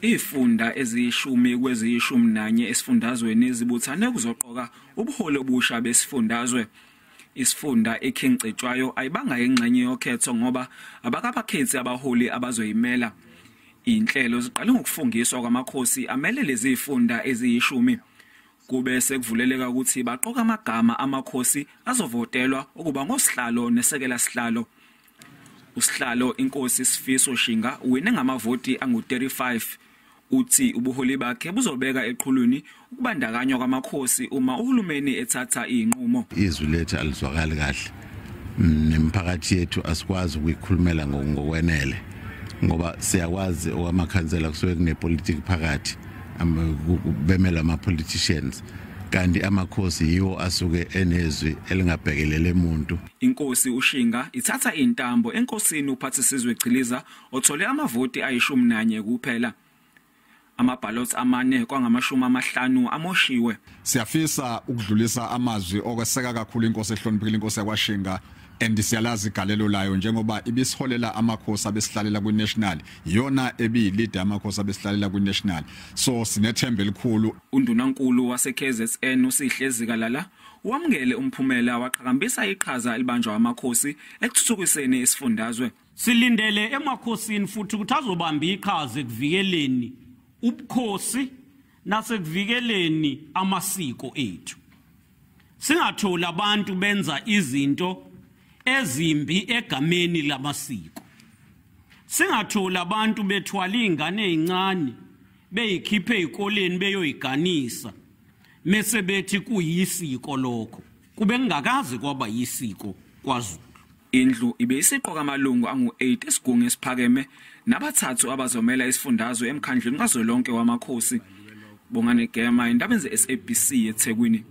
Ifunda eziyishumi kweziyishumi nanye esifundazweni zibuthane kuzoqoka ubuholi obusha besifundazwe. Isifunda ekhincetshwayo ayibanga ingxenye yokhetho ngoba abakabakhethi abaholi abazoyimela. Inhlelo ziqale ngokufungiswa kwamakhosi amele lezi ifunda eziyishumi. Kube sekuvuleleka ukuthi baqoka amagama amakhosi azovotelwa ukuba ngosihlalo nesekela sihlalo. Usihlalo Unkosi Sifiso Shinga uwine ngamavoti angu-35. Uthi ubuholi bakhe buzobeka eqhulwini ukubandakanywa kwamakhosi uma uhulumeni ethatha inqumo. Izwi lethu alizwakali kahle. Nemphakathi yethu asikwazi ukuyikhulumela ngokwenele ngoba siyakwazi owamakhansela kusuke kunepolitiki phakathi bemela ama-politicians kanti amakhosi yiwo asuke enezwi elingabhekelele umuntu. Inkosi uShinga ithatha intambo enkosini uphathisizwe Chiliza othole amavoti ayi-11 kuphela. Amabhallots amane kwangama-50 amoshiwe. Siyafisa ukudlulisa amazwi okweseka kakhulu inkosi ehloniphekile inkosi yakwaShinga and siyalazi igalelo layo njengoba ibisiholela amakhosi abesihlalela kwi-national yona ebiyi-leader amakhosi abesihlalela kwi-national, so sinethemba elikhulu. Undunankulu wase-KZN uSihlezi wamukele umphumela waqhakambisa iqhaza elibanjwa amakhosi ekuthuthukiseni isifundazwe. Silindele emakhosini futhi ukuthi azobamba iqhaza ekuvikeleni ubukhosi nasekuvikeleni amasiko ethu. Singathola abantu benza izinto ezimbi egameni lamasiko. Singathola abantu bethwala ingane ezincane beyikhiphe ezikoleni beyoyiganisa mase bethi kuyisiko lokho. Kube ngakazi kwaba yisiko kwaZulu. Indlu ibe isiqoka amalungu angu-8 esigungu esiphakeme nabathathu abazomela isifundazwe emkhandlweni kazwelonke wamakhosi. Bongane Gema, Iindaba ze SABC eThekwini.